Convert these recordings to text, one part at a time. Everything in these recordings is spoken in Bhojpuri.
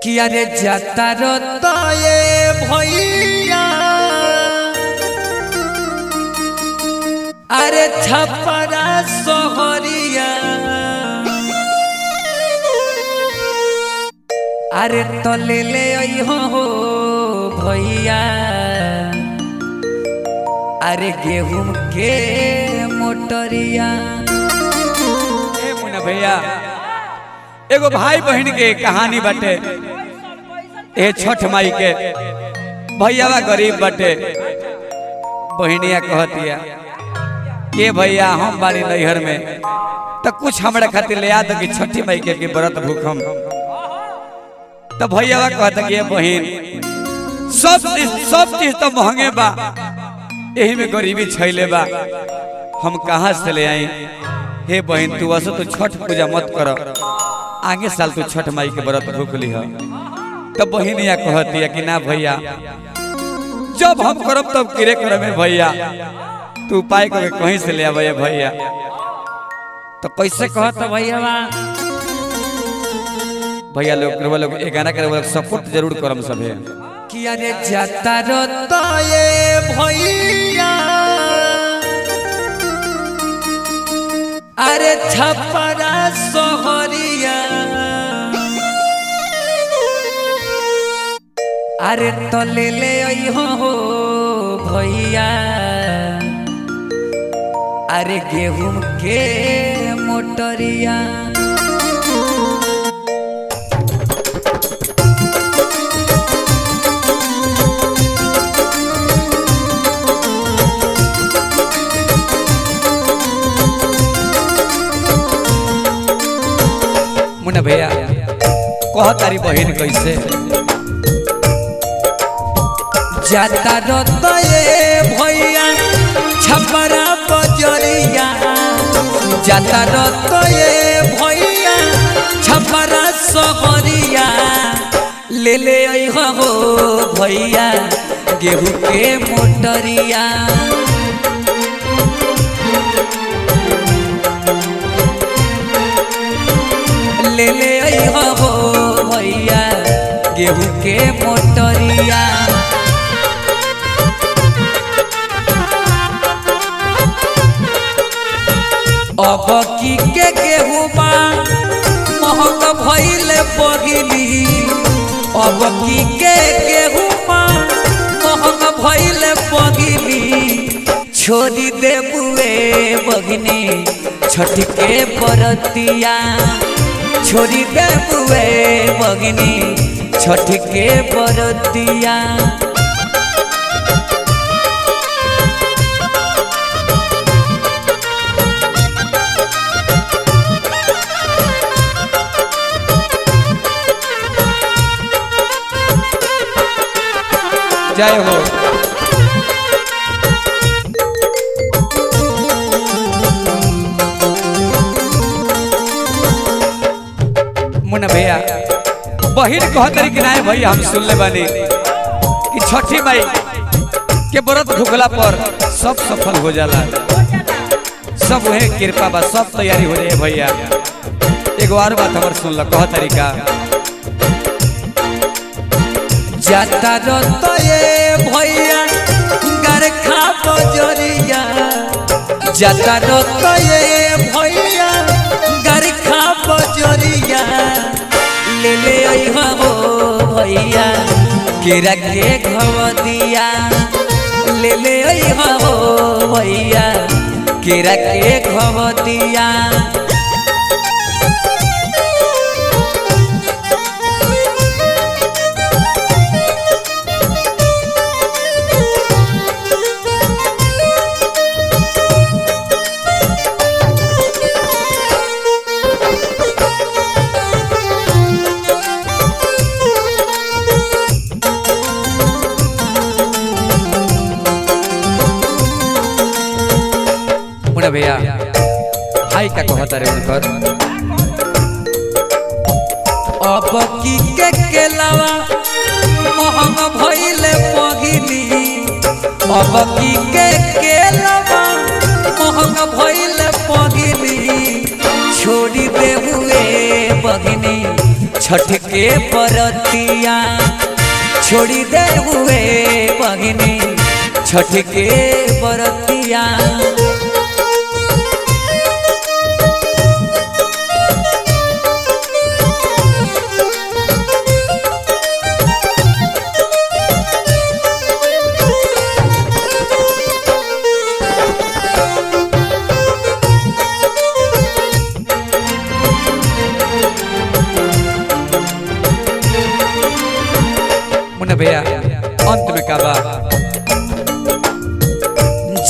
कि अरे जाता तो ये भैया अरे छपरा सोहरिया अरे तो ले हो भैया अरे गेहूं के मोटरिया। मुन्ना भैया एगो भाई बहन के कहानी बटे। ए छठ माई के भैया गरीब बटे, बहनिया कहतिया के भैया हम बारी नैहर में तो कुछ हमारे खातिर ले आ कि छठी माई के व्रत भूखम। तो भैया कहता कि बहन सब चीज तो महंगे बा, यही में गरीबी छैले बा, हम कहाँ से ले आई। हे बहन तू वैसे तो छठ पूजा मत कर, आगे साल तू छठ माई के व्रत भूख ली है। तब बहनिया कहती है कि ना भैया जब हम करब तब किरे करब भैया, तू उपाय करके कहीं से ले आवे भैया। तो कैसे कहता भैया लोग एक गाना करे सपोर्ट जरूर करम सब है कि अरे जाता तो ये भैया अरे छपरा सोहरिया अरे तो ले हो भैया अरे गेहूं के मोटरिया। मुन्ना भैया कह तारी बहन कैसे जाता तो ये भैया छपरा बजरिया जाता तो ये भैया छपरा सोहरिया ले हो भैया गेहूं के मोटरिया। ले हो भैया गेहूं के मोटरिया। अब की के गेहूं महंग भइल बगिली, अब की के गेहूं महंग भइल बगिली, छोड़ी देबुए बगनी छठ के बरतिया, छोड़ी देबुए बगनी छठ के बरतिया। जय हो मुन्ना भैया बहिन कहतरी कि नहीं भैया हम सुन ले बानी कि छठी माई के व्रत भूखला पर सब सफल हो जाला, सब वही कृपा बा, सब तैयारी हो जाए भैया। एगो और बात हमार सुन ल कहतरी का जाता तो ये भैया गरखा बजरिया जाता तो ये भैया गरखा बजरिया ले हो भैया केरा के घवदिया ले हो भैया केरा के घवदिया। भैया भाई का कहता रे उनकर अब की के केलावा महंग भइल बगिली, अब की के केलावा महंग भइल बगिली, छोड़ी देबुए बगिनी छठ के बरतिया छोड़ी दे हुए बहिनी छठ के बरतिया। भैया अंत में का बा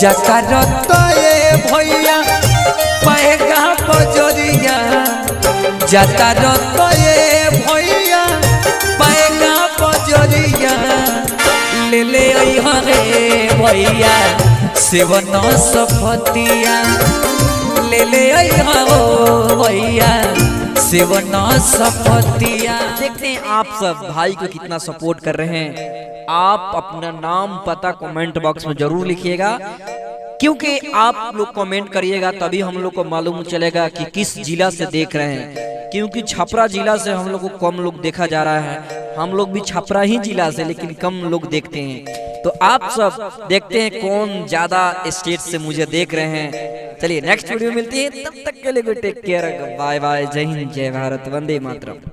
जकारत ये भैया पैगा बजरिया जकारत ये भैया पैगा बजरिया ले ले रे भैया सेवन सफतिया ले ले भैया सेवन सफतिया। देखते हैं आप सब भाई को कितना सपोर्ट कर रहे हैं। आप अपना नाम पता कमेंट बॉक्स में जरूर लिखिएगा, क्योंकि आप लोग कमेंट करिएगा तभी हम लोग को मालूम चलेगा कि किस जिला से देख रहे हैं। क्योंकि छपरा जिला से हम लोग को कम लोग देखा जा रहा है। हम लोग भी छपरा ही जिला से, लेकिन कम लोग देखते हैं। तो आप सब देखते हैं कौन ज्यादा स्टेट से मुझे देख रहे हैं। चलिए नेक्स्ट वीडियो मिलती है, तब तक के लिए टेक केयर, बाय बाय, जय हिंद, जय भारत, वंदे मातरम।